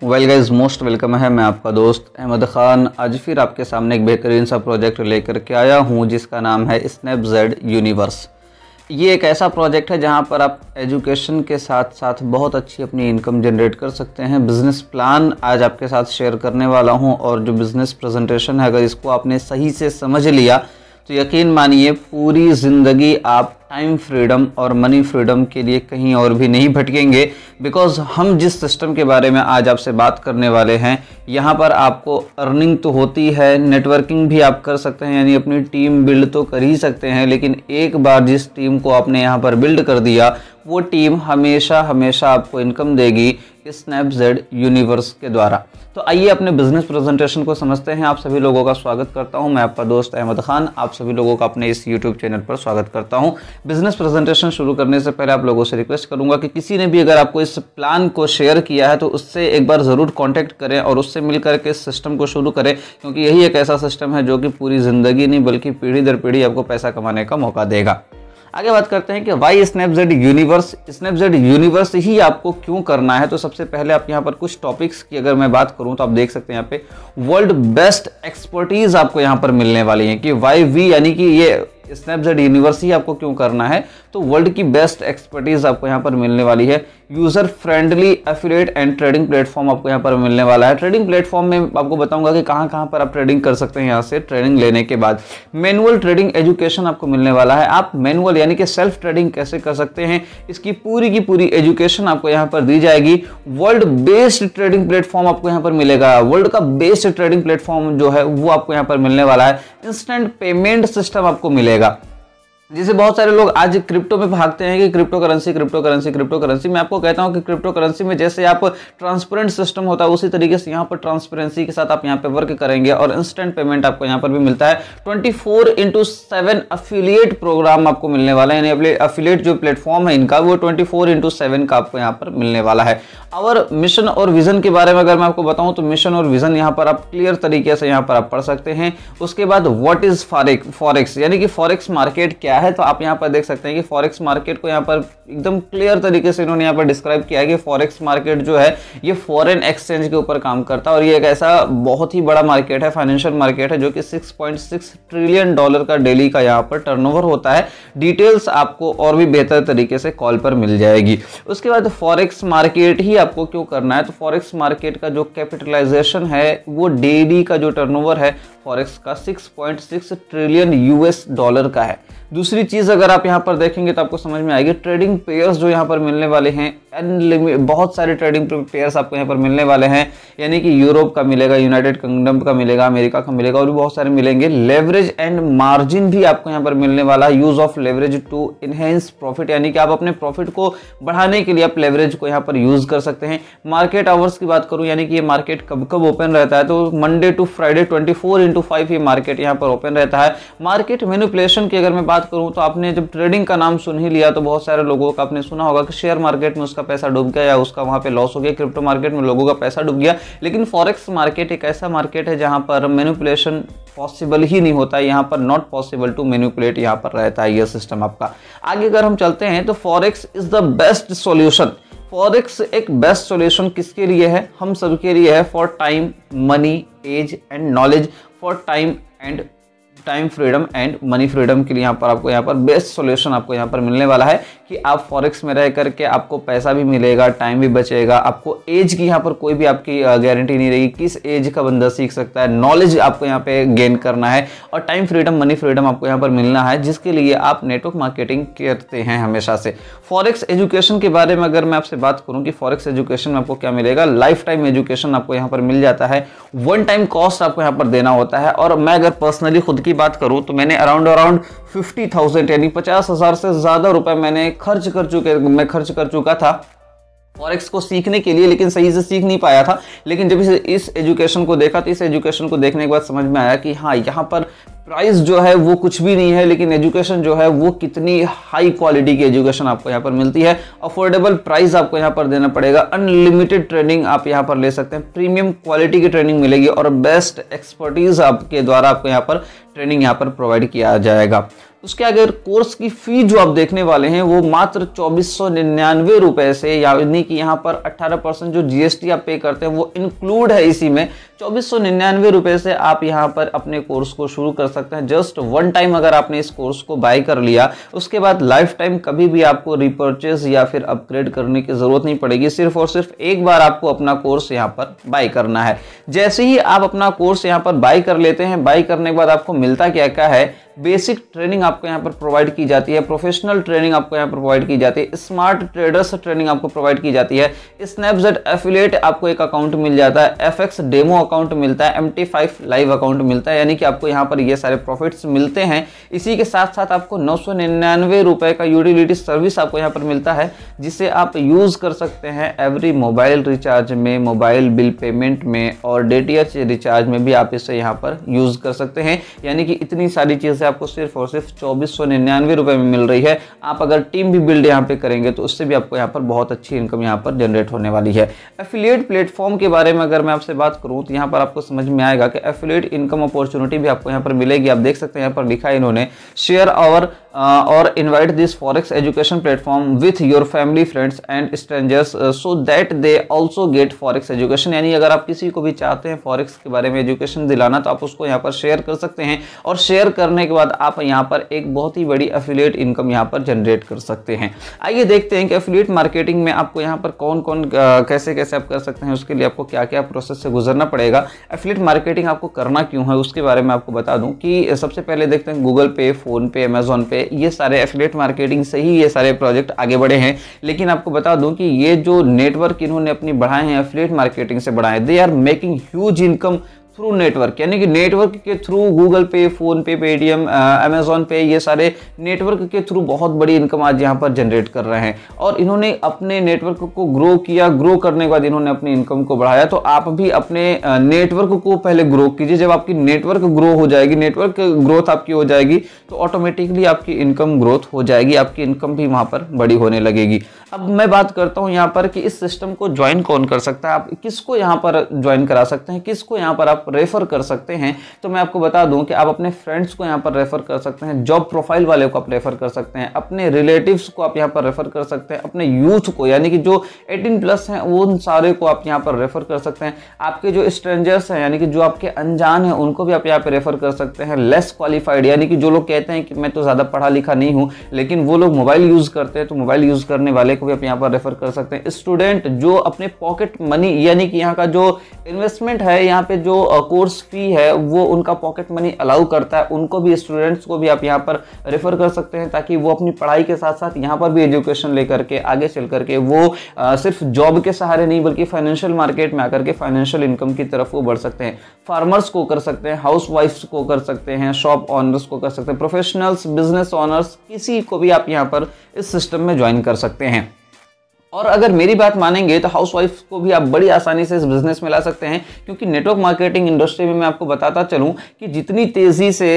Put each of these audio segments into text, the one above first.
Well guys, most welcome है। मैं आपका दोस्त अहमद ख़ान आज फिर आपके सामने एक बेहतरीन सा प्रोजेक्ट लेकर के आया हूं जिसका नाम है स्नैपजेड यूनिवर्स। ये एक ऐसा प्रोजेक्ट है जहां पर आप एजुकेशन के साथ साथ बहुत अच्छी अपनी इनकम जनरेट कर सकते हैं। बिज़नेस प्लान आज आपके साथ शेयर करने वाला हूं और जो बिज़नेस प्रेजेंटेशन है अगर इसको आपने सही से समझ लिया तो यकीन मानिए पूरी ज़िंदगी आप टाइम फ्रीडम और मनी फ्रीडम के लिए कहीं और भी नहीं भटकेंगे। बिकॉज हम जिस सिस्टम के बारे में आज आपसे बात करने वाले हैं यहाँ पर आपको अर्निंग तो होती है, नेटवर्किंग भी आप कर सकते हैं, यानी अपनी टीम बिल्ड तो कर ही सकते हैं, लेकिन एक बार जिस टीम को आपने यहाँ पर बिल्ड कर दिया वो टीम हमेशा हमेशा आपको इनकम देगी स्नैपजेड यूनिवर्स के द्वारा। तो आइए अपने बिजनेस प्रेजेंटेशन को समझते हैं। आप सभी लोगों का स्वागत करता हूं, मैं आपका दोस्त अहमद खान आप सभी लोगों का अपने इस यूट्यूब चैनल पर स्वागत करता हूं। बिजनेस प्रेजेंटेशन शुरू करने से पहले आप लोगों से रिक्वेस्ट करूंगा कि किसी ने भी अगर आपको इस प्लान को शेयर किया है तो उससे एक बार ज़रूर कॉन्टैक्ट करें और उससे मिलकर के इस सिस्टम को शुरू करें, क्योंकि यही एक ऐसा सिस्टम है जो कि पूरी ज़िंदगी नहीं बल्कि पीढ़ी दर पीढ़ी आपको पैसा कमाने का मौका देगा। आगे बात करते हैं कि वाई स्नैपजेड यूनिवर्स। स्नैपजेड यूनिवर्स ही आपको क्यों करना है। तो सबसे पहले आप यहाँ पर कुछ टॉपिक्स की अगर मैं बात करूँ तो आप देख सकते हैं यहाँ पे वर्ल्ड बेस्ट एक्सपर्टीज आपको यहाँ पर मिलने वाली है कि वाई वी, यानी कि ये स्नैपजेड यूनिवर्स ही आपको क्यों करना है। तो वर्ल्ड की बेस्ट एक्सपर्टीज आपको यहाँ पर मिलने वाली है। User friendly affiliate and trading platform आपको यहाँ पर मिलने वाला है। ट्रेडिंग प्लेटफॉर्म में आपको बताऊंगा कि कहाँ पर आप ट्रेडिंग कर सकते हैं यहाँ से ट्रेनिंग लेने के बाद। मैनुअल ट्रेडिंग एजुकेशन आपको मिलने वाला है। आप मैनुअल यानी कि सेल्फ ट्रेडिंग कैसे कर सकते हैं इसकी पूरी की पूरी एजुकेशन आपको यहाँ पर दी जाएगी। वर्ल्ड बेस्ड ट्रेडिंग प्लेटफॉर्म आपको यहाँ पर मिलेगा। वर्ल्ड का बेस्ट ट्रेडिंग प्लेटफॉर्म जो है वो आपको यहाँ पर मिलने वाला है। इंस्टेंट पेमेंट सिस्टम आपको मिलेगा। जैसे बहुत सारे लोग आज क्रिप्टो में भागते हैं कि क्रिप्टो करेंसी। मैं आपको कहता हूं कि क्रिप्टो करेंसी में जैसे आप ट्रांसपेरेंट सिस्टम होता है उसी तरीके से यहाँ पर ट्रांसपेरेंसी के साथ आप यहाँ पे वर्क करेंगे और इंस्टेंट पेमेंट आपको यहाँ पर भी मिलता है। 24/7 अफिलिएट प्रोग्राम आपको मिलने वाला है, यानी अफिलिएट जो प्लेटफॉर्म है इनका वो 24/7 का आपको यहाँ पर मिलने वाला है। और मिशन और विजन के बारे में अगर मैं आपको बताऊं तो मिशन और विजन यहाँ पर आप क्लियर तरीके से यहाँ पर आप पढ़ सकते हैं। उसके बाद व्हाट इज फॉरेक्स, यानी कि फॉरेक्स मार्केट क्या है। तो आप यहाँ पर देख सकते हैं कि फॉरेक्स मार्केट को यहाँ पर एकदम क्लियर तरीके से इन्होंने यहाँ पर डिस्क्राइब किया है कि फॉरेक्स मार्केट जो है ये फॉरेन एक्सचेंज के ऊपर काम करता है और ये एक ऐसा बहुत ही बड़ा मार्केट है, फाइनेंशियल मार्केट है जो कि $6.6 ट्रिलियन का डेली का यहाँ पर टर्नओवर होता है। डिटेल्स आपको और भी बेहतर तरीके से कॉल पर मिल जाएगी। उसके बाद फॉरेक्स मार्केट ही आपको क्यों करना है। तो फॉरेक्स मार्केट का जो कैपिटलाइजेशन है वो डेली का जो टर्नओवर है फॉरेक्स का $6.6 ट्रिलियन का है। दूसरी चीज अगर आप यहाँ पर देखेंगे तो आपको समझ में आएगी ट्रेडिंग पेयर्स जो यहाँ पर मिलने वाले हैं, बहुत सारे ट्रेडिंग पेयर्स आपको यहाँ पर मिलने वाले हैं, यानी कि यूरोप का मिलेगा, यूनाइटेड किंगडम का मिलेगा, अमेरिका का मिलेगा और भी बहुत सारे मिलेंगे। लेवरेज एंड मार्जिन भी आपको यहाँ पर मिलने वाला है। Use of leverage to enhance profit, यानी कि आप अपने प्रॉफिट को बढ़ाने के लिए आप लेवरेज को यहाँ पर यूज कर सकते हैं। मार्केट आवर्स की बात करूँ, यानी कि ये मार्केट कब कब ओपन रहता है तो मंडे टू फ्राइडे 24/5 ये मार्केट यहाँ पर ओपन रहता है। मार्केट मैनिपुलेशन की अगर मैं बात करूं तो आपने जब ट्रेडिंग का नाम सुन ही लिया तो बहुत सारे लोगों का आपने सुना होगा कि शेयर मार्केट में उसका पैसा डूब गया या उसका वहां पे लॉस हो गया, क्रिप्टो मार्केट में लोगों का पैसा डूब गया। लेकिन फॉरेक्स मार्केट एक ऐसा मार्केट है जहां पर मैनिपुलेशन पॉसिबल ही नहीं होता है, यहाँ पर नॉट पॉसिबल टू मैनिपुलेट यहाँ पर रहता है यह सिस्टम आपका। आगे अगर हम चलते हैं तो forex is the best solution. Forex एक बेस्ट सॉल्यूशन किसके लिए है? हम सबके लिए है। For time, money, age and knowledge, for time freedom and money freedom के लिए आपको यहाँ पर बेस्ट सॉल्यूशन आपको यहाँ पर मिलने वाला है कि आप फॉरेक्स में रह करके आपको पैसा भी मिलेगा, टाइम भी बचेगा, आपको एज की यहाँ पर कोई भी आपकी गारंटी नहीं रहेगी किस एज का बंदा सीख सकता है। नॉलेज आपको यहाँ पे गेन करना है और टाइम फ्रीडम, मनी फ्रीडम आपको यहाँ पर मिलना है, जिसके लिए आप नेटवर्क मार्केटिंग करते हैं हमेशा से। फॉरेक्स एजुकेशन के बारे में अगर मैं आपसे बात करूँ कि फॉरेक्स एजुकेशन में आपको क्या मिलेगा, लाइफ टाइम एजुकेशन आपको यहाँ पर मिल जाता है। वन टाइम कॉस्ट आपको यहाँ पर देना होता है। और मैं अगर पर्सनली खुद की बात करूं तो मैंने अराउंड 50,000 यानी 50,000 से ज्यादा रुपए मैंने खर्च कर चुका था फॉरेक्स को सीखने के लिए, लेकिन सही से सीख नहीं पाया था। लेकिन जब इस एजुकेशन को देखा तो इस एजुकेशन को देखने के बाद समझ में आया कि हाँ, यहाँ पर प्राइस जो है वो कुछ भी नहीं है, लेकिन एजुकेशन जो है वो कितनी हाई क्वालिटी की एजुकेशन आपको यहाँ पर मिलती है। अफोर्डेबल प्राइस आपको यहाँ पर देना पड़ेगा। अनलिमिटेड ट्रेनिंग आप यहाँ पर ले सकते हैं। प्रीमियम क्वालिटी की ट्रेनिंग मिलेगी और बेस्ट एक्सपर्टीज आपके द्वारा आपको यहाँ पर ट्रेनिंग यहाँ पर प्रोवाइड किया जाएगा। उसके अगर कोर्स की फी जो आप देखने वाले हैं वो मात्र 2499 रुपए से, यानी कि यहाँ पर 18% जो जीएसटी आप पे करते हैं वो इंक्लूड है इसी में। 2499 रुपए से आप यहाँ पर अपने कोर्स को शुरू कर सकते हैं। जस्ट वन टाइम अगर आपने इस कोर्स को बाय कर लिया, उसके बाद लाइफ टाइम कभी भी आपको रिपर्चेज या फिर अपग्रेड करने की जरूरत नहीं पड़ेगी। सिर्फ और सिर्फ एक बार आपको अपना कोर्स यहाँ पर बाय करना है। जैसे ही आप अपना कोर्स यहाँ पर बाय कर लेते हैं, बाय करने के बाद आपको मिलता क्या क्या है, बेसिक ट्रेनिंग आपको यहाँ पर प्रोवाइड की जाती है, प्रोफेशनल ट्रेनिंग आपको यहाँ पर प्रोवाइड की जाती है, स्मार्ट ट्रेडर्स ट्रेनिंग आपको प्रोवाइड की जाती है, स्नैपजेड एफिलिएट आपको एक अकाउंट मिल जाता है, एफएक्स डेमो अकाउंट मिलता है, MT5 लाइव अकाउंट मिलता है, यानी कि आपको यहाँ पर ये सारे प्रॉफिट्स मिलते हैं। इसी के साथ साथ आपको 999 रुपए का यूटिलिटी सर्विस आपको यहाँ पर मिलता है, जिसे आप यूज कर सकते हैं एवरी मोबाइल रिचार्ज में, मोबाइल बिल पेमेंट में और DTH रिचार्ज में भी आप इसे यहाँ पर यूज कर सकते हैं। यानी कि इतनी सारी चीजें आपको सिर्फ और सिर्फ 2499 रुपए में मिल रही है। आप अगर टीम भी बिल्ड यहाँ पे करेंगे तो उससे भी आपको यहाँ पर बहुत अच्छी इनकम यहाँ पर जनरेट होने वाली है। एफिलिएट प्लेटफॉर्म के बारे में अगर मैं आपसे बात करूँ तो यहाँ पर आपको समझ में आएगा कि एफिलिएट इनकम अपॉर्चुनिटी भी आपको यहाँ पर मिलेगी। आप देख सकते हैं यहाँ पर लिखा है इन्होंने, शेयर आवर और invite this forex education platform with your family friends and strangers so that they also get forex education. यानी अगर आप किसी को भी चाहते हैं फॉरेक्स के बारे में एजुकेशन दिलाना तो आप उसको यहाँ पर शेयर कर सकते हैं, और शेयर करने के बाद आप यहाँ पर एक बहुत ही बड़ी एफिलिएट इनकम यहाँ पर जनरेट कर सकते हैं। आइए देखते हैं कि एफिलिएट मार्केटिंग में आपको यहाँ पर कौन कौन कैसे कैसे आप कर सकते हैं, उसके लिए आपको क्या क्या प्रोसेस से गुजरना पड़ेगा। एफिलिएट मार्केटिंग आपको करना क्यों है उसके बारे में आपको बता दूं कि सबसे पहले देखते हैं गूगल पे, फोन पे, अमेजोन पे, ये सारे एफिलिएट मार्केटिंग से ही ये सारे प्रोजेक्ट आगे बढ़े हैं। लेकिन आपको बता दूं कि ये जो नेटवर्क इन्होंने अपनी बढ़ाए हैं एफिलिएट मार्केटिंग से बढ़ाए, they are making huge income through network. यानी कि नेटवर्क के through Google Pay, PhonePe, Paytm, Amazon Pay, ये सारे नेटवर्क के थ्रू बहुत बड़ी इनकम आज यहाँ पर जनरेट कर रहे हैं। और इन्होंने अपने नेटवर्क को ग्रो किया, ग्रो करने के बाद इन्होंने अपनी इनकम को बढ़ाया। तो आप भी अपने नेटवर्क को पहले ग्रो कीजिए। जब आपकी नेटवर्क ग्रो हो जाएगी, नेटवर्क ग्रोथ आपकी हो जाएगी, तो ऑटोमेटिकली आपकी इनकम ग्रोथ हो जाएगी, आपकी इनकम भी वहां पर बड़ी होने लगेगी। अब मैं बात करता हूं यहाँ पर कि इस सिस्टम को ज्वाइन कौन कर सकता है, आप किसको यहाँ पर ज्वाइन करा सकते हैं, किसको यहाँ पर आप रेफर कर सकते हैं। तो मैं आपको बता दूं कि आप अपने फ्रेंड्स को यहाँ पर रेफर कर सकते हैं, जॉब प्रोफाइल वाले को आप रेफर कर सकते हैं, अपने रिलेटिव्स को आप यहाँ पर रेफर कर सकते हैं, अपने यूथ को यानी कि जो 18+ हैं उन सारे को आप यहाँ पर रेफर कर सकते हैं। आपके जो स्ट्रेंजर्स हैं यानी कि जो आपके अनजान हैं उनको भी आप यहाँ पर रेफर कर सकते हैं। लेस क्वालिफाइड यानी कि जो लोग कहते हैं कि मैं तो ज़्यादा पढ़ा लिखा नहीं हूँ लेकिन वो लोग मोबाइल यूज़ करते हैं, तो मोबाइल यूज़ करने वाले को भी आप यहाँ पर रेफर कर सकते हैं। स्टूडेंट जो अपने पॉकेट मनी यानी कि यहाँ का जो इन्वेस्टमेंट है, यहाँ पे जो कोर्स फी है वो उनका पॉकेट मनी अलाउ करता है, उनको भी, स्टूडेंट्स को भी आप यहाँ पर रेफर कर सकते हैं, ताकि वो अपनी पढ़ाई के साथ साथ यहाँ पर भी एजुकेशन लेकर के आगे चल करके वो सिर्फ जॉब के सहारे नहीं बल्कि फाइनेंशियल मार्केट में आकर के फाइनेंशियल इनकम की तरफ वो बढ़ सकते हैं। फार्मर्स को कर सकते हैं, हाउस वाइफ्स को कर सकते हैं, शॉप ऑनर्स को कर सकते हैं, प्रोफेशनल्स, बिजनेस ऑनर्स, किसी को भी आप यहाँ पर इस सिस्टम में ज्वाइन कर सकते हैं। और अगर मेरी बात मानेंगे तो हाउसवाइफ को भी आप बड़ी आसानी से इस बिजनेस में ला सकते हैं, क्योंकि नेटवर्क मार्केटिंग इंडस्ट्री में मैं आपको बताता चलूं कि जितनी तेजी से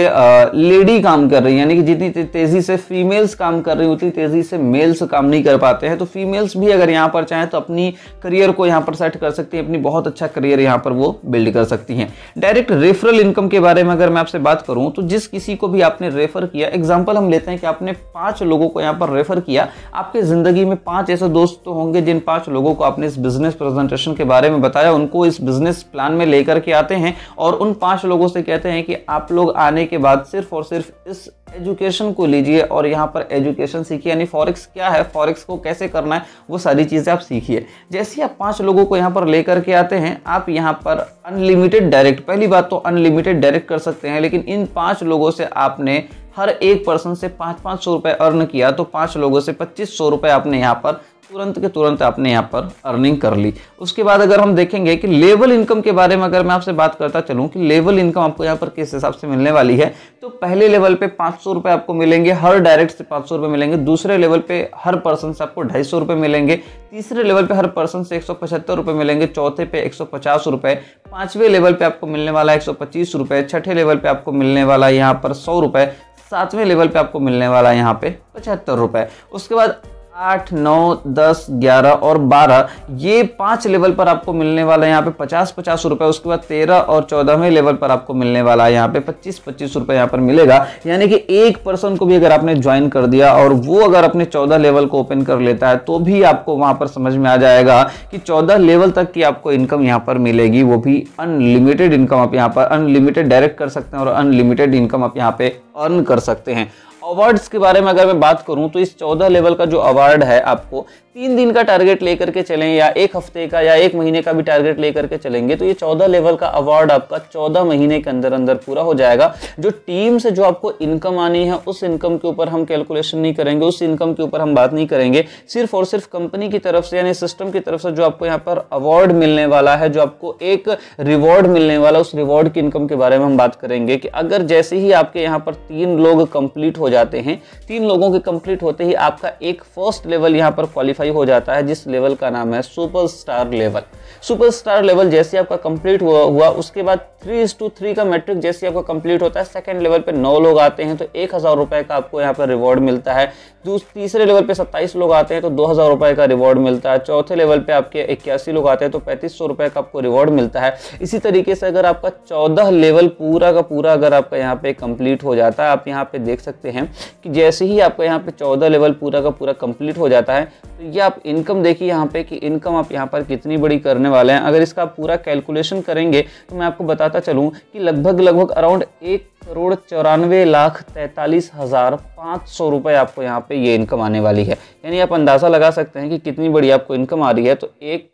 लेडी काम कर रही है यानी कि जितनी तेजी से फीमेल्स काम कर रही है उतनी तेजी से मेल्स काम नहीं कर पाते हैं। तो फीमेल्स भी अगर यहाँ पर चाहें तो अपनी करियर को यहाँ पर सेट कर सकती हैं, अपनी बहुत अच्छा करियर यहाँ पर वो बिल्ड कर सकती हैं। डायरेक्ट रेफरल इनकम के बारे में अगर मैं आपसे बात करूँ तो जिस किसी को भी आपने रेफर किया, एग्जाम्पल हम लेते हैं कि आपने 5 लोगों को यहाँ पर रेफर किया, आपके जिंदगी में 5 ऐसे दोस्त तो होंगे जिन 5 लोगों को आपने इस बिजनेस प्रेजेंटेशन के बारे में बताया, उनको इस बिजनेस प्लान में लेकर के आते हैं और उन 5 लोगों से कहते हैं कि आप लोग आने के बाद सिर्फ और सिर्फ इस एजुकेशन को लीजिए और यहाँ पर एजुकेशन सीखिए, यानी फॉरेक्स क्या है, फॉरेक्स को कैसे करना है, वो सारी चीजें आप सीखिए। जैसे आप 5 लोगों को यहाँ पर लेकर के आते हैं, आप यहाँ पर अनलिमिटेड डायरेक्ट, पहली बात तो अनलिमिटेड डायरेक्ट कर सकते हैं, लेकिन इन 5 लोगों से आपने हर एक पर्सन से 500-500 रुपए अर्न किया तो 5 लोगों से 2500 रुपए आपने यहाँ पर तुरंत के तुरंत आपने यहाँ पर अर्निंग कर ली। उसके बाद अगर हम देखेंगे कि लेवल इनकम के बारे में अगर मैं आपसे बात करता चलूँ कि लेवल इनकम आपको यहाँ पर किस हिसाब से मिलने वाली है, तो पहले लेवल पे 500 रुपए आपको मिलेंगे, हर डायरेक्ट से 500 रुपए मिलेंगे। दूसरे लेवल पे हर पर्सन से आपको 250 रुपए मिलेंगे। तीसरे लेवल पे हर पर्सन से 175 रुपए मिलेंगे। चौथे पे 150 रुपए। 5वें लेवल पे आपको मिलने वाला 125 रुपए। 6ठे लेवल पे आपको मिलने वाला यहाँ पर 100 रुपए। 7वें लेवल पे आपको मिलने वाला यहाँ पे 75 रुपए। उसके बाद 8, 9, 10, 11 और 12 ये 5 लेवल पर आपको मिलने वाला है यहाँ पे 50-50 रुपए। उसके बाद 13 और 14वें लेवल पर आपको मिलने वाला है यहाँ पे 25-25 रुपए यहाँ पर मिलेगा। यानी कि एक पर्सन को भी अगर आपने ज्वाइन कर दिया और वो अगर अपने 14 लेवल को ओपन कर लेता है तो भी आपको वहां पर समझ में आ जाएगा कि 14 लेवल तक की आपको इनकम यहाँ पर मिलेगी, वो भी अनलिमिटेड इनकम। आप यहाँ पर अनलिमिटेड डायरेक्ट कर सकते हैं और अनलिमिटेड इनकम आप यहाँ पे अर्न कर सकते हैं। अवार्ड्स के बारे में अगर मैं बात करूं तो इस 14 लेवल का जो अवार्ड है आपको 3 दिन का टारगेट लेकर के चलें या 1 हफ्ते का या 1 महीने का भी टारगेट लेकर के चलेंगे तो ये 14 लेवल का अवार्ड आपका 14 महीने के अंदर अंदर पूरा हो जाएगा। जो टीम से जो आपको इनकम आनी है उस इनकम के ऊपर हम कैलकुलेशन नहीं करेंगे, उस इनकम के ऊपर हम बात नहीं करेंगे। सिर्फ और सिर्फ कंपनी की तरफ से यानी सिस्टम की तरफ से जो आपको यहाँ पर अवार्ड मिलने वाला है, जो आपको एक रिवॉर्ड मिलने वाला, उस रिवॉर्ड की इनकम के बारे में हम बात करेंगे कि अगर जैसे ही आपके यहाँ पर 3 लोग कंप्लीट हो जाते हैं, 3 लोगों के कंप्लीट होते ही आपका एक फर्स्ट लेवल यहाँ पर क्वालिफाई हो जाता है, जिस लेवल का नाम है सुपरस्टार लेवल। सुपरस्टार लेवल जैसे आपका कंप्लीट हुआ उसके बाद 3:3 का मैट्रिक जैसे आपका कंप्लीट होता है, सेकंड लेवल पे 9 लोग आते हैं तो 1000 रुपए का आपको यहाँ पर रिवॉर्ड मिलता है। तीसरे लेवल पे 27 लोग आते हैं तो 2000 रुपए का रिवॉर्ड मिलता है। चौथे लेवल पे आपके 81 लोग आते हैं तो 3500 रुपए का आपको रिवॉर्ड मिलता है। इसी तरीके से अगर आपका 14 लेवल पूरा का पूरा अगर आपका यहाँ पे कंप्लीट हो जाता है, आप यहाँ पे देख सकते हैं कि जैसे ही आपका यहाँ पे 14 लेवल पूरा का पूरा कंप्लीट हो जाता है तो ये आप इनकम देखिए यहाँ पे कि इनकम आप यहाँ पर कितनी बड़ी करने वाले हैं। अगर इसका पूरा कैलकुलेशन करेंगे तो मैं आपको बताता चलूँ कि लगभग अराउंड 1,94,43,500 रुपए आपको यहाँ पे ये इनकम आने वाली है। यानी आप अंदाज़ा लगा सकते हैं कि कितनी बड़ी आपको इनकम आ रही है। तो 1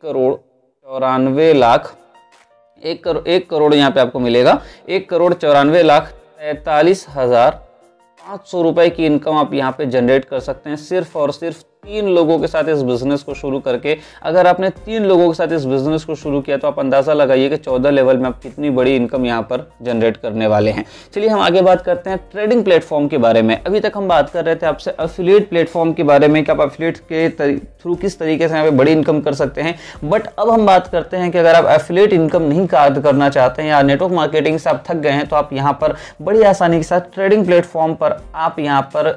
करोड़ यहाँ पे आपको मिलेगा 1,94,43,500 रुपए की इनकम आप यहाँ पे जनरेट कर सकते हैं सिर्फ और सिर्फ 3 लोगों के साथ इस बिजनेस को शुरू करके। अगर आपने 3 लोगों के साथ इस बिजनेस को शुरू किया तो आप अंदाजा लगाइए कि 14 लेवल में आप कितनी बड़ी इनकम यहाँ पर जनरेट करने वाले हैं। चलिए हम आगे बात करते हैं ट्रेडिंग प्लेटफॉर्म के बारे में। अभी तक हम बात कर रहे थे आपसे एफिलिएट प्लेटफॉर्म के बारे में कि आप एफिलिएट के थ्रू किस तरीके से यहाँ पे बड़ी इनकम कर सकते हैं। बट अब हम बात करते हैं कि अगर आप एफिलिएट इनकम नहीं करना चाहते हैं या नेटवर्क मार्केटिंग से आप थक गए हैं तो आप यहाँ पर बड़ी आसानी के साथ ट्रेडिंग प्लेटफॉर्म पर आप यहाँ पर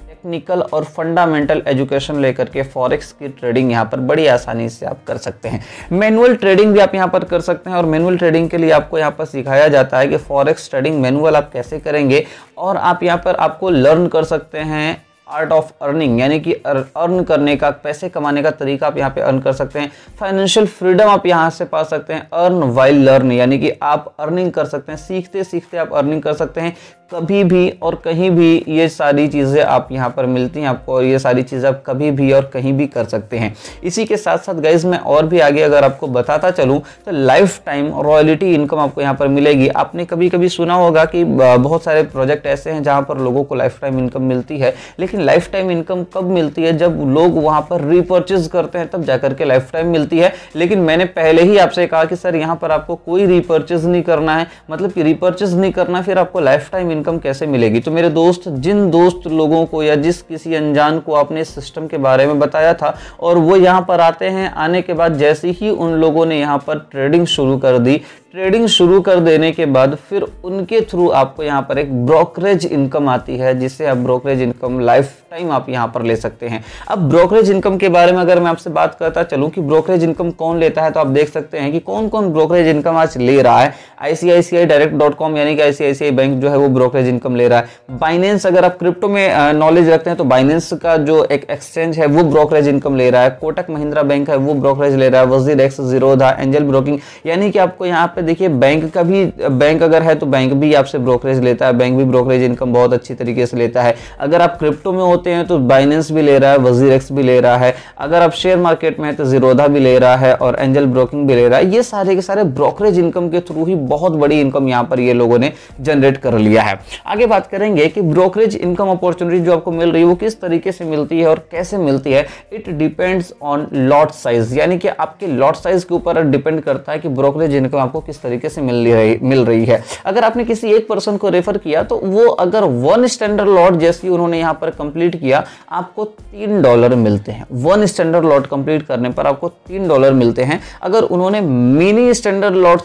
टेक्निकल और फंडामेंटल एजुकेशन लेकर के फॉरेक्स की ट्रेडिंग यहाँ पर बड़ी आसानी से आप कर सकते हैं। मैनुअल ट्रेडिंग भी आप यहाँ पर कर सकते हैं और मैनुअल ट्रेडिंग के लिए आपको यहाँ पर सिखाया जाता है कि फॉरेक्स ट्रेडिंग मैनुअल आप कैसे करेंगे और आप यहाँ पर आपको लर्न कर सकते हैं आर्ट ऑफ अर्निंग, यानी कि अर्न करने का, पैसे कमाने का तरीका आप यहाँ पे अर्न कर सकते हैं। फाइनेंशियल फ्रीडम आप यहाँ से पा सकते हैं। अर्न वाइल लर्न, यानी कि आप अर्निंग कर सकते हैं, सीखते सीखते आप अर्निंग कर सकते हैं। कभी भी और कहीं भी ये सारी चीज़ें आप यहाँ पर मिलती हैं आपको और ये सारी चीज़ें आप कभी भी और कहीं भी कर सकते हैं। इसी के साथ साथ गाइज मैं और भी आगे अगर आपको बताता चलूँ तो लाइफ टाइम रॉयल्टी इनकम आपको यहाँ पर मिलेगी। आपने कभी कभी सुना होगा कि बहुत सारे प्रोजेक्ट ऐसे हैं जहाँ पर लोगों को लाइफ टाइम इनकम मिलती है, लेकिन लाइफ टाइम इनकम कब मिलती है? जब लोग वहाँ पर रीपर्चेज करते हैं तब जाकर के लाइफ टाइम मिलती है। लेकिन मैंने पहले ही आपसे कहा कि सर यहाँ पर आपको कोई रीपर्चेज नहीं करना है, मतलब कि रीपर्चेज नहीं करना, फिर आपको लाइफ टाइम इनकम कैसे मिलेगी? तो मेरे दोस्त, जिन दोस्त लोगों को या जिस किसी अनजान को आपने इस सिस्टम के बारे में बताया था और वो यहाँ पर आते हैं, आने के बाद जैसे ही उन लोगों ने यहाँ पर ट्रेडिंग शुरू कर दी, ट्रेडिंग शुरू कर देने के बाद फिर उनके थ्रू आपको यहाँ पर एक ब्रोकरेज इनकम आती है, जिससे आप ब्रोकरेज इनकम लाइफ टाइम आप यहाँ पर ले सकते हैं। अब ब्रोकरेज इनकम के बारे में अगर मैं आपसे बात करता चलूँ कि ब्रोकरेज इनकम कौन लेता है, तो आप देख सकते हैं कि कौन कौन ब्रोकरेज इनकम आज ले रहा है। ICICI-direct.com यानी कि ICICI बैंक जो है वो ब्रोकरेज इनकम ले रहा है। बाइनेंस, अगर आप क्रिप्टो में नॉलेज रखते हैं तो बाइनेंस का जो एक एक्सचेंज है वो ब्रोकरेज इनकम ले रहा है। कोटक महिंद्रा बैंक है वो ब्रोकरेज ले रहा है। वजीरेक्स, जीरोधा, एंजल ब्रोकिंग, यानी कि आपको यहाँ पे देखिए बैंक का भी, बैंक अगर है तो बैंक भी आपसे ब्रोकरेज लेता है, बैंक भी ब्रोकरेज इनकम बहुत अच्छी तरीके से लेता है। अगर आप क्रिप्टो में होते हैं तो बाइनेंस भी ले रहा है, वजीरेक्स भी ले रहा है। अगर आप शेयर मार्केट में है तो जीरोधा भी ले रहा है और एंजल ब्रोकिंग भी ले रहा है। ये सारे के सारे ब्रोकरेज इनकम के थ्रू ही बहुत बड़ी इनकम यहाँ पर ये लोगों ने जनरेट कर लिया है। आगे बात करेंगे कि ब्रोकरेज इनकम अपॉर्चुनिटी जो आपको मिल रही है वो किस तरीके से मिलती है और कैसे मिलती है। It depends on lot size, यानी कि आपके लॉट साइज के ऊपर डिपेंड करता है कि ब्रोकरेज इनकम आपको किस तरीके से मिल रही है। अगर आपने किसी एक पर्सन को रेफर किया तो वो अगर 1 स्टैंडर्ड लॉट जैसी उन्होंने यहाँ पर कंप्लीट किया, आपको $3 मिलते हैं। 1 स्टैंडर्ड लॉट कंप्लीट करने पर आपको $3 मिलते हैं। अगर उन्होंने मिनी स्टैंडर्ड लॉट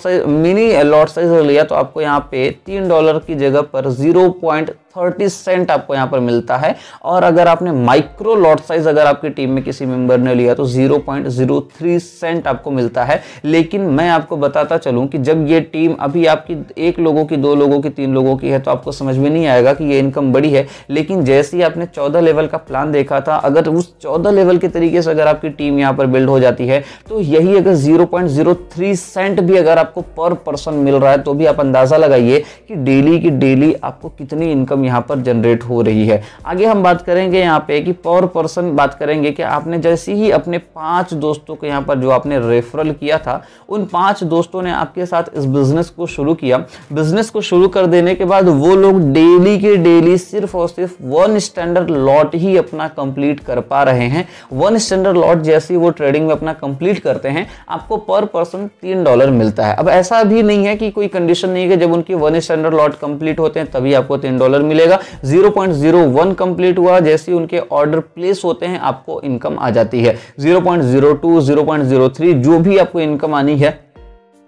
साइज लिया तो आपको यहाँ पे $3 की जगह पर 0.30 30 सेंट आपको यहाँ पर मिलता है। और अगर आपने माइक्रो लॉट साइज अगर आपकी टीम में किसी मेंबर ने लिया तो 0.03 सेंट आपको मिलता है। लेकिन मैं आपको बताता चलूं कि जब ये टीम अभी आपकी 1 लोगों की, 2 लोगों की, 3 लोगों की है तो आपको समझ में नहीं आएगा कि ये इनकम बड़ी है। लेकिन जैसे ही आपने 14 लेवल का प्लान देखा था, अगर उस 14 लेवल के तरीके से अगर आपकी टीम यहाँ पर बिल्ड हो जाती है तो यही अगर 0.03 सेंट भी अगर आपको पर पर्सन मिल रहा है तो भी आप अंदाजा लगाइए कि डेली की डेली आपको कितनी इनकम यहाँ पर जनरेट हो रही है। आगे हम बात करेंगे यहाँ पे कि पर पर्सन बात करेंगे कि आपने जैसे ही अपने 5 दोस्तों को यहाँ पर जो आपने रेफरल किया था, उन 5 दोस्तों ने आपके साथ इस बिजनेस को शुरू किया। बिजनेस को शुरू कर देने के बाद वो लोग डेली के डेली सिर्फ और सिर्फ 1 स्टैंडर्ड लॉट ही अपना कंप्लीट कर पा रहे हैं। 1 स्टैंडर्ड लॉट जैसे ही वो ट्रेडिंग में अपना कंप्लीट करते हैं, आपको पर पर्सन $3 मिलता है। अब ऐसा भी नहीं है कि कोई कंडीशन नहीं है कि जब उनकी 1 स्टैंडर्ड लॉट कंप्लीट होते हैं तभी आपको $3 मिलेगा। 0.01 कंप्लीट हुआ, जैसे ही उनके ऑर्डर प्लेस होते हैं आपको इनकम आ जाती है। 0.02, 0.03 जो भी आपको इनकम आनी है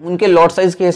उनके लॉट साइज के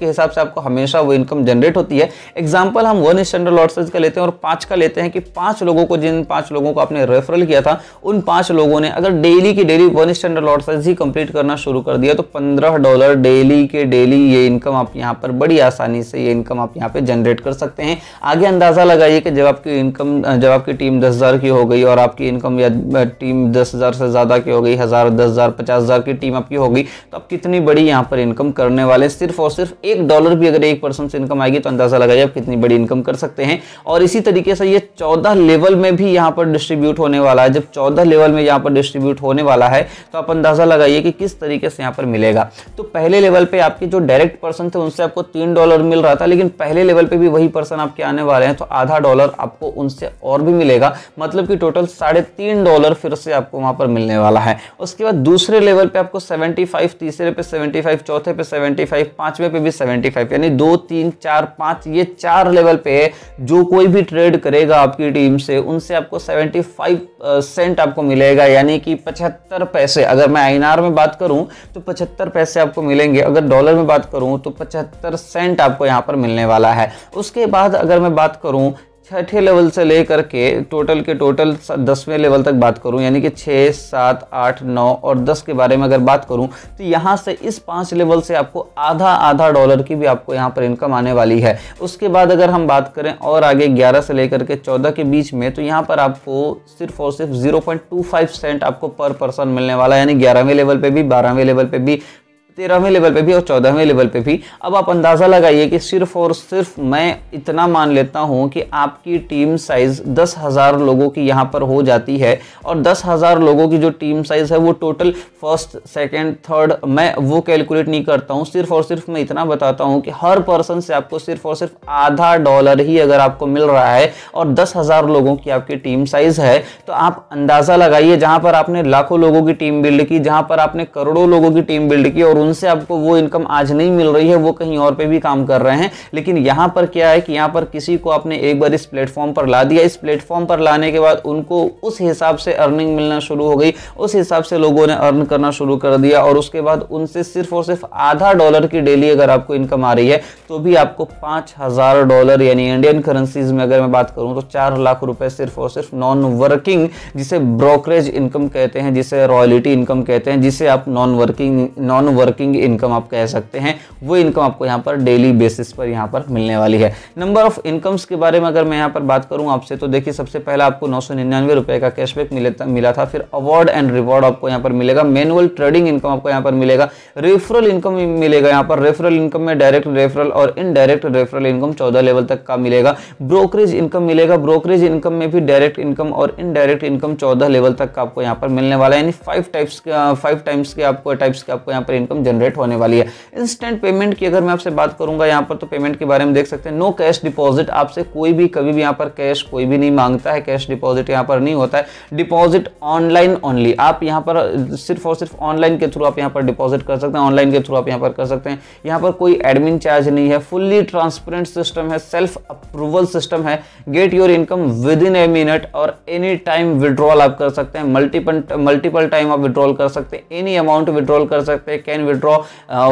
हिसाब से आपको हमेशा वो इनकम जनरेट होती है। एग्जांपल हम 1 स्टैंडर्ड लॉट साइज का लेते हैं और 5 का लेते हैं कि 5 लोगों को, जिन 5 लोगों को आपने रेफरल किया था, उन 5 लोगों ने अगर डेली की डेली 1 स्टैंडर्ड लॉट साइज ही कंप्लीट करना शुरू कर दिया तो $15 डेली के डेली ये इनकम आप यहाँ पर बड़ी आसानी से ये इनकम आप यहाँ पे जनरेट कर सकते हैं। आगे अंदाजा लगाइए कि जब आपकी टीम 10,000 की हो गई और आपकी इनकम या टीम 10,000 से ज्यादा की हो गई, 1,000, 10,000, 50,000 की टीम आपकी हो गई, तो आप कितनी बड़ी यहाँ पर इनकम करने वाले। सिर्फ और सिर्फ $1 भी अगर 1% से इनकम आएगी तो अंदाजा लगाइए आप कितनी बड़ी इनकम कर सकते हैं। और इसी तरीके से ये 14 लेवल में भी यहाँ पर डिस्ट्रीब्यूट होने वाला है। जब 14 लेवल में यहाँ पर डिस्ट्रीब्यूट होने वाला है तो आप अंदाजा लगाइए कि किस तरीके से यहाँ पर मिलेगा। तो पहले लेवल पे आपके जो डायरेक्ट पर्सन थे उनसे आपको $3 मिल रहा था, लेकिन पहले लेवल पे भी वही पर्सन आपके आने वाले हैं तो आधा डॉलर आपको उनसे और भी मिलेगा, मतलब कि टोटल $3.5 फिर से आपको वहां पर मिलने वाला है। उसके बाद दूसरे लेवल पे आपको 75, तीसरे पे 75, चौथे पे 75, पांचवें पे भी 75, यानी 2, 3, 4, 5 ये 4 लेवल पे जो कोई भी ट्रेड करेगा आपकी टीम से उनसे आपको 75 सेंट आपको मिलेगा, यानी कि 75 पैसे। अगर मैं आईएनआर में बात करूं तो 75 पैसे आपको मिलेंगे, अगर डॉलर में बात करूं तो 75 सेंट आपको यहां पर मिलने वाला है। उसके बाद अगर मैं बात करूं छठे लेवल से लेकर के टोटल 10वें लेवल तक बात करूं, यानी कि 6, 7, 8, 9 और 10 के बारे में अगर बात करूं तो यहां से इस 5 लेवल से आपको आधा डॉलर की भी आपको यहां पर इनकम आने वाली है। उसके बाद अगर हम बात करें और आगे 11 से लेकर के 14 के बीच में, तो यहां पर आपको सिर्फ और सिर्फ 0.25 सेंट आपको पर पर्सन मिलने वाला है, यानी 11वें लेवल पे भी, 12वें लेवल पे भी, 13वें लेवल पे भी और 14वें लेवल पे भी। अब आप अंदाजा लगाइए कि सिर्फ और सिर्फ मैं इतना मान लेता हूं कि आपकी टीम साइज 10,000 लोगों की यहां पर हो जाती है, और 10,000 लोगों की जो टीम साइज है वो टोटल फर्स्ट, सेकंड, थर्ड, मैं वो कैलकुलेट नहीं करता हूं। सिर्फ और सिर्फ मैं इतना बताता हूं कि हर पर्सन से आपको सिर्फ और सिर्फ आधा डॉलर ही अगर आपको मिल रहा है और 10,000 लोगों की आपकी टीम साइज है, तो आप अंदाजा लगाइए जहां पर आपने लाखों लोगों की टीम बिल्ड की, जहां पर आपने करोड़ों लोगों की टीम बिल्ड की और उनसे आपको वो इनकम आज नहीं मिल रही है, वो कहीं और पे भी काम कर रहे हैं। लेकिन यहां पर क्या है कि यहां पर किसी को आपने एक बार इस प्लेटफॉर्म पर ला दिया, इस प्लेटफॉर्म पर लाने के बाद उनको उस हिसाब से अर्निंग मिलना शुरू हो गई, उस हिसाब से लोगों ने अर्न करना शुरू कर दिया, और उसके बाद उनसे सिर्फ और सिर्फ आधा डॉलर की डेली अगर आपको इनकम आ रही है तो भी आपको $5,000 यानी इंडियन करेंसीज में अगर मैं बात करूं तो 4 लाख रुपए सिर्फ और सिर्फ नॉन वर्किंग, जिसे ब्रोकरेज इनकम कहते हैं, जिसे रॉयल्टी इनकम कहते हैं, जिसे आप नॉन वर्किंग इनकम आप कह सकते हैं, वो इनकम आपको यहाँ पर डेली बेसिस पर यहाँ पर मिलने वाली है। नंबर ऑफ इनकम्स के बारे में अगर मैं यहाँ पर बात करूँ आपसे, तो देखिए सबसे पहला आपको 999 रुपए का कैशबैक मिला था, फिर अवार्ड एंड रिवॉर्ड आपको यहाँ पर मिलेगा, मैनुअल ट्रेडिंग इनकम आपको यहाँ पर मिलेगा, रेफरल इनकम मिलेगा, यहाँ पर रेफरल इनकम में डायरेक्ट रेफरल और इनडायरेक्ट रेफरल इनकम 14 लेवल तक का मिलेगा, ब्रोकरेज इनकम मिलेगा, ब्रोकरेज इनकम में भी डायरेक्ट इनकम और इनडायरेक्ट इनकम 14 लेवल तक का आपको यहाँ पर मिलने वाला है, यानी 5 टाइप्स के आपको यहाँ पर इनकम जनरेट होने वाली है। इंस्टेंट पेमेंट की अगर मैं आपसे बात करूंगा यहाँ पर, तो पेमेंट के बारे में देख सकते हैं, नो कैश डिपॉजिट, आपसे कोई भी कभी भी यहाँ पर कैश कोई भी नहीं मांगता है, कैश डिपॉजिट यहाँ पर नहीं होता है, डिपॉजिट ऑनलाइन ओनली, आप यहाँ पर सिर्फ और सिर्फ ऑनलाइन के थ्रू आप यहाँ पर डिपॉजिट कर सकते हैं, ऑनलाइन के थ्रू आप यहाँ पर कर सकते हैं, यहाँ पर कोई एडमिन चार्ज नहीं है, फुल्ली ट्रांसपेरेंट सिस्टम है, सेल्फ अप्रूवल सिस्टम है, get your income with in a minute और एनी टाइम विड्रॉल आप कर सकते हैं, मल्टीपल टाइम आप विड्रॉल कर सकते हैं, एनी अमाउंट विड्रॉल कर सकते हैं, कैन विड्रॉ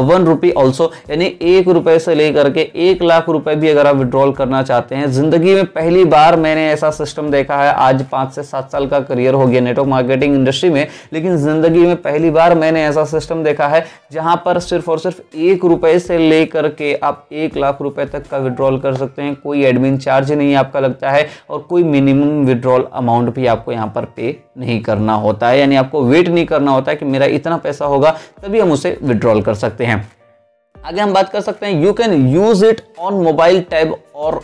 1 रुपी ऑल्सो, यानी 1 रुपए से लेकर के 1 लाख रुपए भी अगर आप विड्रॉल करना चाहते हैं। जिंदगी में पहली बार मैंने ऐसा सिस्टम देखा है। आज 5 से 7 साल का करियर हो गया नेटवर्क मार्केटिंग इंडस्ट्री में, लेकिन जिंदगी में पहली बार मैंने ऐसा सिस्टम देखा है जहां पर सिर्फ और सिर्फ 1 रुपए से लेकर के आप 1 लाख रुपए तक का विड्रॉल कर सकते हैं। कोई एडमिन चार्ज नहीं आपका लगता है और कोई मिनिमम विड्रॉल अमाउंट भी आपको यहां पर पे नहीं करना होता है, यानी आपको वेट नहीं करना होता है कि मेरा इतना पैसा होगा तभी हम उसे विड्रॉल कर सकते हैं। आगे हम बात कर सकते हैं, you can use it on mobile tab और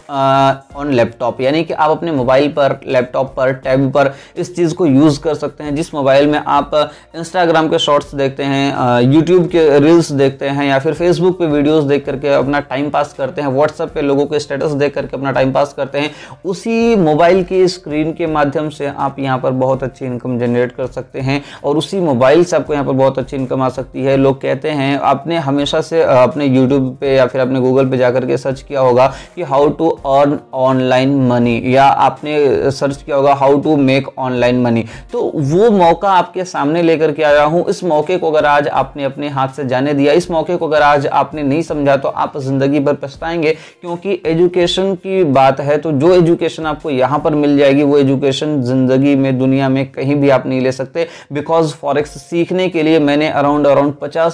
ऑन लैपटॉप, यानी कि आप अपने मोबाइल पर, लैपटॉप पर, टैब पर इस चीज़ को यूज़ कर सकते हैं। जिस मोबाइल में आप इंस्टाग्राम के शॉर्ट्स देखते हैं, यूट्यूब के रील्स देखते हैं, या फिर फेसबुक पे वीडियोस देख करके अपना टाइम पास करते हैं, व्हाट्सएप पे लोगों के स्टेटस देख करके अपना टाइम पास करते हैं, उसी मोबाइल की स्क्रीन के माध्यम से आप यहाँ पर बहुत अच्छी इनकम जनरेट कर सकते हैं और उसी मोबाइल से आपको यहाँ पर बहुत अच्छी इनकम आ सकती है। लोग कहते हैं, आपने हमेशा से अपने यूट्यूब पे या फिर अपने गूगल पे जाकर के सर्च किया होगा कि how to earn online money, या आपने सर्च किया होगा how to make online money. तो वो मौका आपके सामने लेकर के आया हूं। इस मौके को अगर आज आपने अपने हाथ से जाने दिया, इस मौके को अगर आज आपने नहीं समझा, तो आप जिंदगी भर पछताएंगे, क्योंकि एजुकेशन की बात है तो जो एजुकेशन आपको यहां पर मिल जाएगी वो एजुकेशन जिंदगी में, दुनिया में कहीं भी आप नहीं ले सकते। बिकॉज फॉरेक्स सीखने के लिए मैंने अराउंड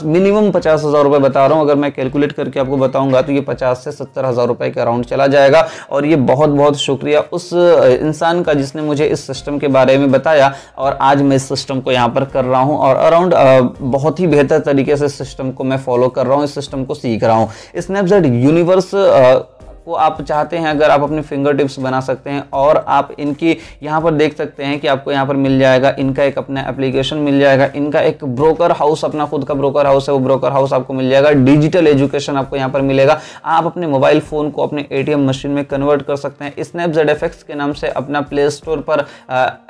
मिनिमम 50,000 रुपए बता रहा हूं। अगर मैं कैलकुलेट करके आपको बताऊंगा तो ये 50 से 70,000 रुपए के अराउंड चला जाएगा। और ये बहुत बहुत शुक्रिया उस इंसान का जिसने मुझे इस सिस्टम के बारे में बताया, और आज मैं इस सिस्टम को यहाँ पर कर रहा हूँ और अराउंड बहुत ही बेहतर तरीके से सिस्टम को मैं फॉलो कर रहा हूँ, इस सिस्टम को सीख रहा हूँ। स्नैपजेड यूनिवर्स को आप चाहते हैं अगर आप अपने फिंगर टिप्स बना सकते हैं, और आप इनकी यहाँ पर देख सकते हैं कि आपको यहाँ पर मिल जाएगा इनका एक अपना एप्लीकेशन मिल जाएगा, इनका एक ब्रोकर हाउस, अपना खुद का ब्रोकर हाउस है, वो ब्रोकर हाउस आपको मिल जाएगा। डिजिटल एजुकेशन आपको यहाँ पर मिलेगा। आप अपने मोबाइल फोन को अपने ATM मशीन में कन्वर्ट कर सकते हैं। स्नैपजेड FX के नाम से अपना प्ले स्टोर पर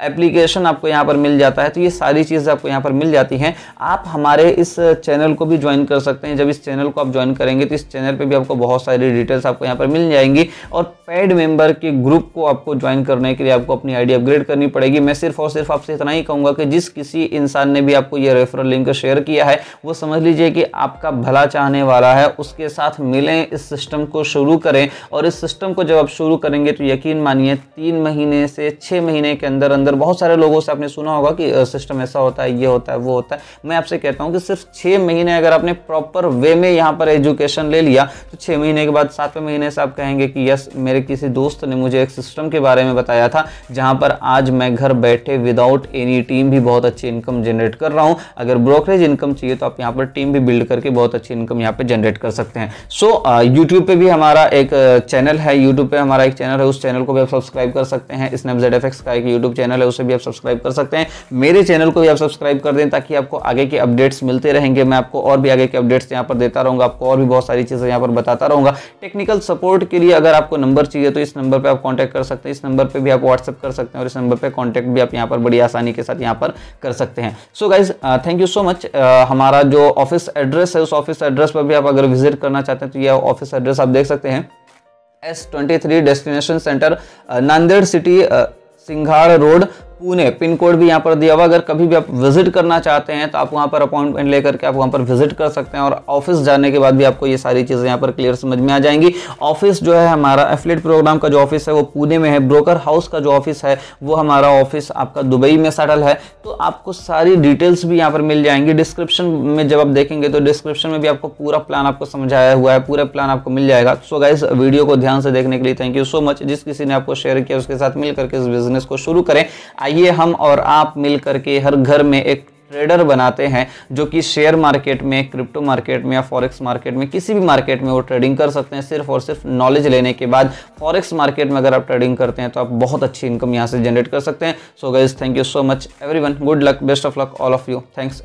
एप्लीकेशन आपको यहाँ पर मिल जाता है। तो ये सारी चीज़ें आपको यहाँ पर मिल जाती हैं। आप हमारे इस चैनल को भी ज्वाइन कर सकते हैं। जब इस चैनल को आप ज्वाइन करेंगे तो इस चैनल पर भी आपको बहुत सारी डिटेल्स आपको यहाँ पर मिल जाएंगी, और पेड मेंबर के ग्रुप को आपको ज्वाइन करने के लिए आपको अपनी आईडी अपग्रेड करनी पड़ेगी। मैं सिर्फ और सिर्फ आपसे इतना ही कहूंगा कि जिस किसी इंसान ने भी आपको ये रेफरल लिंक शेयर किया है, वो समझ लीजिए कि आपका भला चाहने वाला है। उसके साथ मिलें, इस सिस्टम को शुरू करें, और इस सिस्टम को जब आप शुरू करेंगे तो यकीन मानिए 3 महीने से 6 महीने के अंदर अंदर, बहुत सारे लोगों से आपने सुना होगा कि सिस्टम ऐसा होता है, ये होता है, वो होता है। मैं आपसे कहता हूं कि सिर्फ 6 महीने अगर आपने प्रॉपर वे में यहाँ पर एजुकेशन ले लिया, तो 6 महीने के बाद 7वें महीने से आप कहेंगे कि यस, मेरे किसी दोस्त ने मुझे एक सिस्टम के बारे में बताया था जहां पर आज मैं घर बैठे विदाउट एनी टीम भी बहुत अच्छी इनकम जनरेट कर रहा हूं। अगर ब्रोकरेज इनकम चाहिए तो आप यहां पर टीम भी बिल्ड करके बहुत अच्छी इनकम यहां पे जनरेट कर सकते हैं। यूट्यूब पे भी हमारा एक चैनल है, यूट्यूब पे हमारा एक चैनल है, उस चैनल को भी आप सब्सक्राइब कर सकते हैं। स्नैपजेड FX का एक यूट्यूब चैनल है, उसे भी आप सब्सक्राइब कर सकते हैं। मेरे चैनल को भी आप सब्सक्राइब कर दें ताकि आपको आगे के अपडेट्स मिलते रहेंगे। मैं आपको और भी आगे के अपडेट्स यहाँ पर देता रहूंगा, आपको और भी बहुत सारी चीजें यहाँ पर बताता रहूंगा। टेक्निकल सपोर्ट के लिए अगर आपको नंबर चाहिए तो इस नंबर पे आप कांटेक्ट कर सकते हैं, इस नंबर पे भी आप व्हाट्सएप कर सकते हैं, और इस नंबर पे कांटेक्ट भी आप यहाँ पर बड़ी आसानी के साथ यहाँ पर कर सकते हैं। So guys, thank you so much. हमारा जो ऑफिस एड्रेस है, उस ऑफिस एड्रेस पर भी आप अगर विजिट करना चाहते हैं तो यह ऑफिस एड्रेस आप देख सकते हैं। S23 destination centre, Nanded city, Sinhgad road, Pune. Pin code भी यहाँ पर दिया हुआ। अगर कभी भी आप विजिट करना चाहते हैं तो आप वहाँ पर अपॉइंटमेंट लेकर के आप वहाँ पर विजिट कर सकते हैं, और ऑफिस जाने के बाद भी आपको ये सारी चीज़ें यहाँ पर क्लियर समझ में आ जाएंगी। ऑफिस जो है हमारा एफिलिएट प्रोग्राम का जो ऑफिस है वो पुणे में है। ब्रोकर हाउस का जो ऑफिस है वो हमारा ऑफिस आपका दुबई में सेटल है। तो आपको सारी डिटेल्स भी यहाँ पर मिल जाएंगी। डिस्क्रिप्शन में जब आप देखेंगे तो डिस्क्रिप्शन में भी आपको पूरा प्लान आपको समझाया हुआ है, पूरा प्लान आपको मिल जाएगा। सो गाइस, वीडियो को ध्यान से देखने के लिए थैंक यू सो मच। जिस किसी ने आपको शेयर किया उसके साथ मिल करके इस बिजनेस को शुरू करें। आइए हम और आप मिल करके हर घर में एक ट्रेडर बनाते हैं जो कि शेयर मार्केट में, क्रिप्टो मार्केट में या फॉरेक्स मार्केट में, किसी भी मार्केट में वो ट्रेडिंग कर सकते हैं। सिर्फ और सिर्फ नॉलेज लेने के बाद फॉरेक्स मार्केट में अगर आप ट्रेडिंग करते हैं तो आप बहुत अच्छी इनकम यहाँ से जनरेट कर सकते हैं। So guys, thank you so much everyone, good luck, best of luck all of you, thanks.